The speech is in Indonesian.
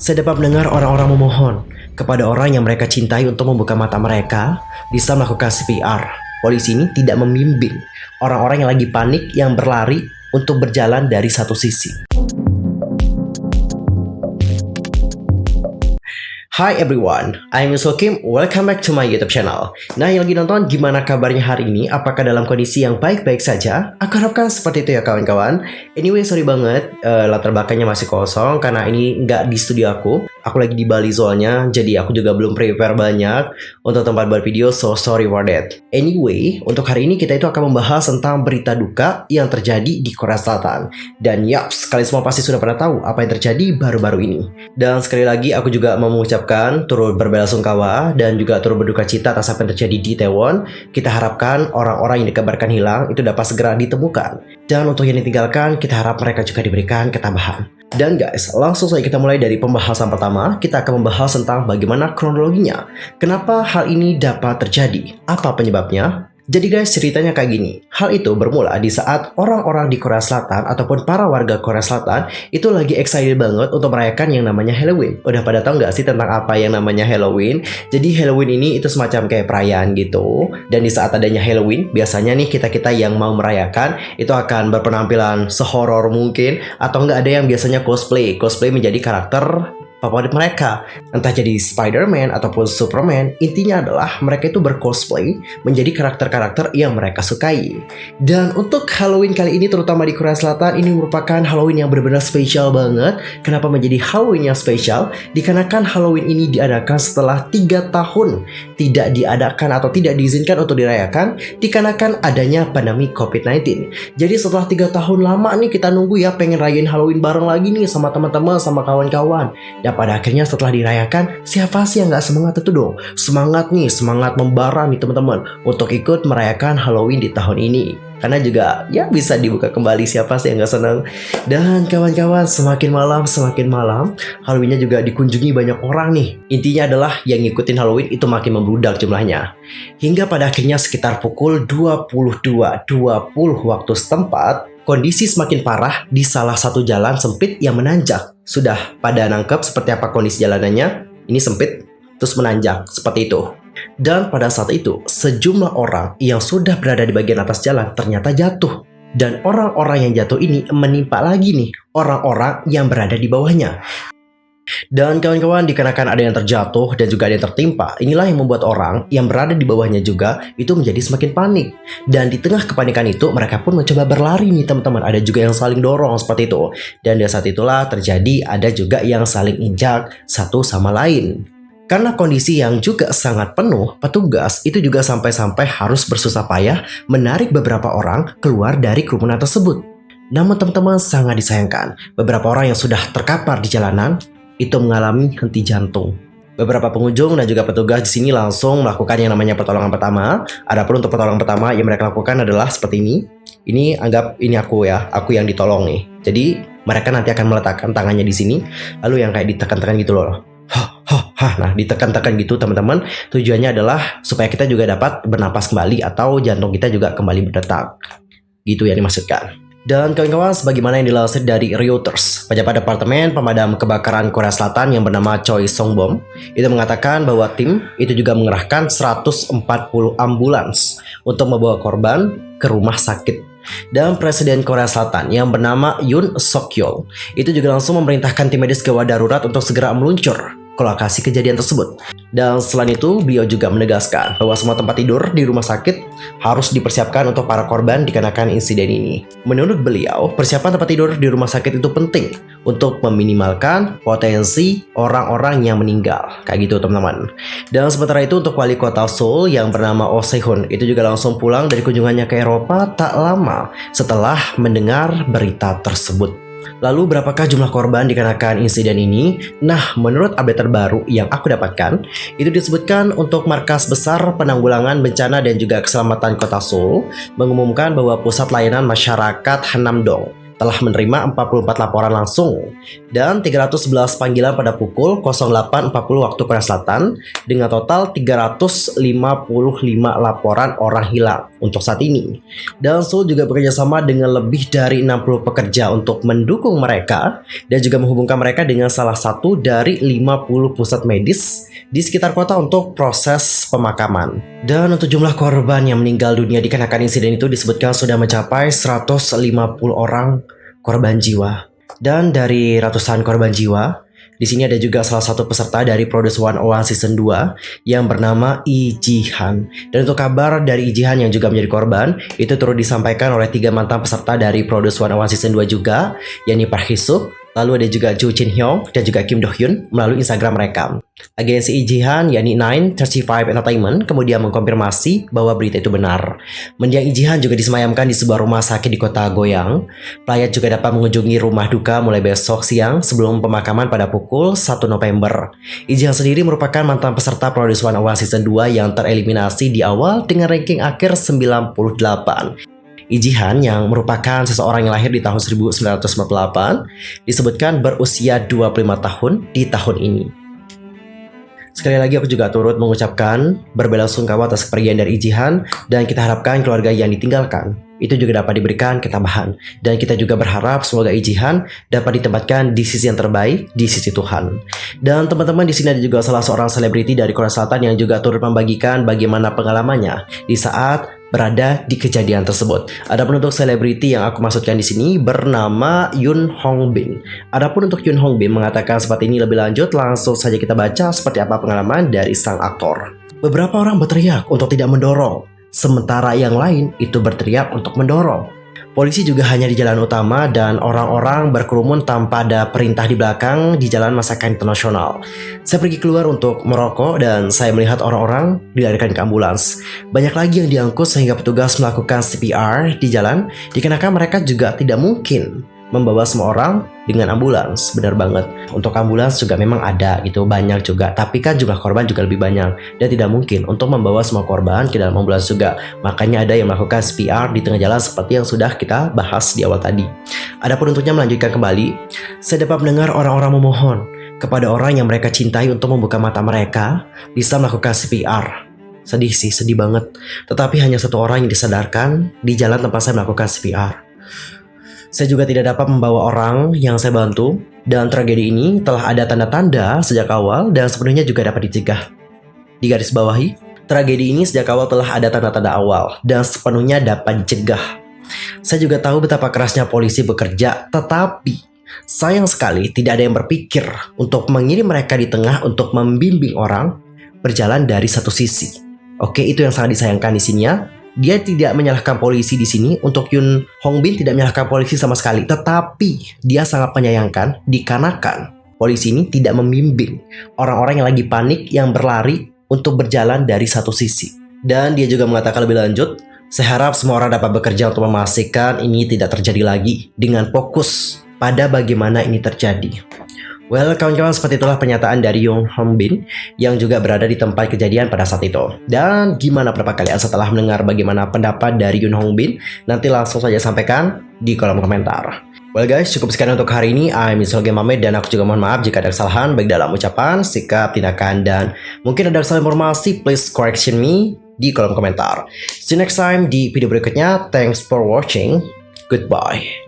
Saya dapat mendengar orang-orang memohon kepada orang yang mereka cintai untuk membuka mata mereka bisa melakukan CPR. Polisi ini tidak membimbing orang-orang yang lagi panik yang berlari untuk berjalan dari satu sisi. Hi everyone, I'm Yusuf Kim. Welcome back to my YouTube channel. Nah, yang lagi nonton, gimana kabarnya hari ini? Apakah dalam kondisi yang baik-baik saja? Aku harapkan seperti itu ya kawan-kawan. Anyway, sorry banget, latar belakangnya masih kosong karena ini nggak di studio aku. Aku lagi di Bali soalnya, jadi aku juga belum prepare banyak untuk tempat buat video, so sorry for that. Anyway, untuk hari ini kita itu akan membahas tentang berita duka yang terjadi di Korea Selatan. Dan yaps, kalian semua pasti sudah pernah tahu apa yang terjadi baru-baru ini. Dan sekali lagi aku juga mau mengucapkan turut berbelasungkawa dan juga turut berduka cita atas apa yang terjadi di Taiwan. Kita harapkan orang-orang yang dikabarkan hilang itu dapat segera ditemukan. Dan untuk yang ditinggalkan, kita harap mereka juga diberikan ketabahan. Dan guys, langsung saja kita mulai dari pembahasan pertama. Kita akan membahas tentang bagaimana kronologinya. Kenapa hal ini dapat terjadi? Apa penyebabnya? Jadi guys, ceritanya kayak gini. Hal itu bermula di saat orang-orang di Korea Selatan ataupun para warga Korea Selatan itu lagi excited banget untuk merayakan yang namanya Halloween. Udah pada tahu nggak sih tentang apa yang namanya Halloween? Jadi Halloween ini itu semacam kayak perayaan gitu. Dan di saat adanya Halloween, biasanya nih kita-kita yang mau merayakan itu akan berpenampilan sehoror mungkin, atau nggak ada yang biasanya cosplay menjadi karakter favorit mereka, entah jadi Spider-Man ataupun Superman. Intinya adalah mereka itu bercosplay menjadi karakter-karakter yang mereka sukai. Dan untuk Halloween kali ini, terutama di Korea Selatan, ini merupakan Halloween yang benar-benar spesial banget. Kenapa menjadi Halloween yang spesial? Dikarenakan Halloween ini diadakan setelah 3 tahun tidak diadakan atau tidak diizinkan untuk dirayakan dikarenakan adanya pandemi COVID-19. Jadi setelah 3 tahun lama nih kita nunggu ya, pengen rayain Halloween bareng lagi nih sama teman-teman, sama kawan-kawan. Dan pada akhirnya setelah dirayakan, siapa sih yang gak semangat itu dong? Semangat membara nih teman-teman untuk ikut merayakan Halloween di tahun ini. Karena juga ya bisa dibuka kembali, siapa sih yang gak senang. Dan kawan-kawan, semakin malam Halloweennya juga dikunjungi banyak orang nih. Intinya adalah yang ngikutin Halloween itu makin membludak jumlahnya. Hingga pada akhirnya sekitar pukul 22.20 waktu setempat, kondisi semakin parah di salah satu jalan sempit yang menanjak. Sudah pada nangkep seperti apa kondisi jalanannya? Ini sempit, terus menanjak, seperti itu. Dan pada saat itu, sejumlah orang yang sudah berada di bagian atas jalan ternyata jatuh. Dan orang-orang yang jatuh ini menimpa lagi nih orang-orang yang berada di bawahnya. Dan kawan-kawan, dikarenakan ada yang terjatuh dan juga ada yang tertimpa, inilah yang membuat orang yang berada di bawahnya juga itu menjadi semakin panik. Dan di tengah kepanikan itu, mereka pun mencoba berlari nih teman-teman. Ada juga yang saling dorong seperti itu. Dan di saat itulah terjadi ada juga yang saling injak satu sama lain. Karena kondisi yang juga sangat penuh, petugas itu juga sampai-sampai harus bersusah payah menarik beberapa orang keluar dari kerumunan tersebut. Namun teman-teman, sangat disayangkan, beberapa orang yang sudah terkapar di jalanan itu mengalami henti jantung. Beberapa pengunjung dan juga petugas di sini langsung melakukan yang namanya pertolongan pertama. Adapun untuk pertolongan pertama yang mereka lakukan adalah seperti ini. Ini anggap ini aku ya, aku yang ditolong nih. Jadi mereka nanti akan meletakkan tangannya di sini, lalu yang kayak ditekan-tekan gitu loh. Nah, ditekan-tekan gitu teman-teman. Tujuannya adalah supaya kita juga dapat bernapas kembali atau jantung kita juga kembali berdetak. Gitu yang dimaksudkan. Dan kawan-kawan, sebagaimana yang dilansir dari Reuters, pejabat Departemen Pemadam Kebakaran Korea Selatan yang bernama Choi Song-bom itu mengatakan bahwa tim itu juga mengerahkan 140 ambulans untuk membawa korban ke rumah sakit. Dan Presiden Korea Selatan yang bernama Yoon Suk-yeol itu juga langsung memerintahkan tim medis gawat darurat untuk segera meluncur ke lokasi kejadian tersebut. Dan selain itu, beliau juga menegaskan bahwa semua tempat tidur di rumah sakit harus dipersiapkan untuk para korban dikarenakan insiden ini. Menurut beliau, persiapan tempat tidur di rumah sakit itu penting untuk meminimalkan potensi orang-orang yang meninggal. Kayak gitu teman-teman. Dan sementara itu untuk wali kota Seoul yang bernama Oh Se-hun itu juga langsung pulang dari kunjungannya ke Eropa tak lama setelah mendengar berita tersebut. Lalu berapakah jumlah korban dikarenakan insiden ini? Nah, menurut update terbaru yang aku dapatkan, itu disebutkan untuk Markas Besar Penanggulangan Bencana dan juga Keselamatan Kota Seoul mengumumkan bahwa Pusat Layanan Masyarakat Hanamdong telah menerima 44 laporan langsung dan 311 panggilan pada pukul 08.40 waktu Korea Selatan dengan total 355 laporan orang hilang untuk saat ini. Dan Seoul juga bekerjasama dengan lebih dari 60 pekerja untuk mendukung mereka dan juga menghubungkan mereka dengan salah satu dari 50 pusat medis di sekitar kota untuk proses pemakaman. Dan untuk jumlah korban yang meninggal dunia dikarenakan insiden itu disebutkan sudah mencapai 150 orang korban jiwa. Dan dari ratusan korban jiwa, di sini ada juga salah satu peserta dari Produce 101 Season 2 yang bernama Lee Ji-han. Dan untuk kabar dari Lee Ji-han yang juga menjadi korban, itu turut disampaikan oleh 3 mantan peserta dari Produce 101 Season 2 juga, yakni Park Hee-suk, lalu ada juga Jo Jin Hyung dan juga Kim Do Hyun melalui Instagram mereka. Agensi Lee Ji-han yakni 935 Entertainment kemudian mengkonfirmasi bahwa berita itu benar. Mendiang Lee Ji-han juga disemayamkan di sebuah rumah sakit di kota Goyang. Pelayat juga dapat mengunjungi rumah duka mulai besok siang sebelum pemakaman pada pukul 1 November. Lee Ji-han sendiri merupakan mantan peserta Produce 101 Season 2 yang tereliminasi di awal dengan ranking akhir 98. Lee Ji-han yang merupakan seseorang yang lahir di tahun 1998 disebutkan berusia 25 tahun di tahun ini. Sekali lagi aku juga turut mengucapkan berbelasungkawa atas kepergian dari Lee Ji-han dan kita harapkan keluarga yang ditinggalkan itu juga dapat diberikan ketabahan dan kita juga berharap semoga Lee Ji-han dapat ditempatkan di sisi yang terbaik di sisi Tuhan. Dan teman-teman di sini ada juga salah seorang selebriti dari Korea Selatan yang juga turut membagikan bagaimana pengalamannya di saat berada di kejadian tersebut. Adapun untuk selebriti yang aku maksudkan di sini bernama Yoon Hong Bin. Adapun untuk Yoon Hong Bin mengatakan seperti ini lebih lanjut, langsung saja kita baca seperti apa pengalaman dari sang aktor. Beberapa orang berteriak untuk tidak mendorong, sementara yang lain itu berteriak untuk mendorong. Polisi juga hanya di jalan utama dan orang-orang berkerumun tanpa ada perintah di belakang di jalan Masaka Internasional. Saya pergi keluar untuk merokok dan saya melihat orang-orang dilarikan ke ambulans. Banyak lagi yang diangkut sehingga petugas melakukan CPR di jalan dikarenakan mereka juga tidak mungkin membawa semua orang dengan ambulans. Benar banget. Untuk ambulans juga memang ada gitu, banyak juga. Tapi kan jumlah korban juga lebih banyak dan tidak mungkin untuk membawa semua korban ke dalam ambulans juga. Makanya ada yang melakukan CPR di tengah jalan seperti yang sudah kita bahas di awal tadi. Adapun untuknya melanjutkan kembali, saya dapat mendengar orang-orang memohon kepada orang yang mereka cintai untuk membuka mata mereka bisa melakukan CPR. Sedih sih, sedih banget. Tetapi hanya satu orang yang disadarkan di jalan tempat saya melakukan CPR. Saya juga tidak dapat membawa orang yang saya bantu dan tragedi ini telah ada tanda-tanda sejak awal dan sepenuhnya juga dapat dicegah. Di garis bawahi, tragedi ini sejak awal telah ada tanda-tanda awal dan sepenuhnya dapat dicegah. Saya juga tahu betapa kerasnya polisi bekerja, tetapi sayang sekali tidak ada yang berpikir untuk mengirim mereka di tengah untuk membimbing orang berjalan dari satu sisi. Oke, itu yang sangat disayangkan di sini ya. Dia tidak menyalahkan polisi di sini. Untuk Yoon Hong Bin tidak menyalahkan polisi sama sekali, tetapi dia sangat menyayangkan dikarenakan polisi ini tidak membimbing orang-orang yang lagi panik yang berlari untuk berjalan dari satu sisi. Dan dia juga mengatakan lebih lanjut, saya harap semua orang dapat bekerja untuk memastikan ini tidak terjadi lagi dengan fokus pada bagaimana ini terjadi. Well, kawan-kawan, seperti itulah pernyataan dari Yoon Hong Bin yang juga berada di tempat kejadian pada saat itu. Dan gimana pendapat kalian setelah mendengar bagaimana pendapat dari Yoon Hong Bin? Nanti langsung saja sampaikan di kolom komentar. Well guys, cukup sekian untuk hari ini. I'm Mr. Game Mamed dan aku juga mohon maaf jika ada kesalahan baik dalam ucapan, sikap, tindakan, dan mungkin ada kesalahan informasi. Please correction me di kolom komentar. See you next time di video berikutnya. Thanks for watching. Goodbye.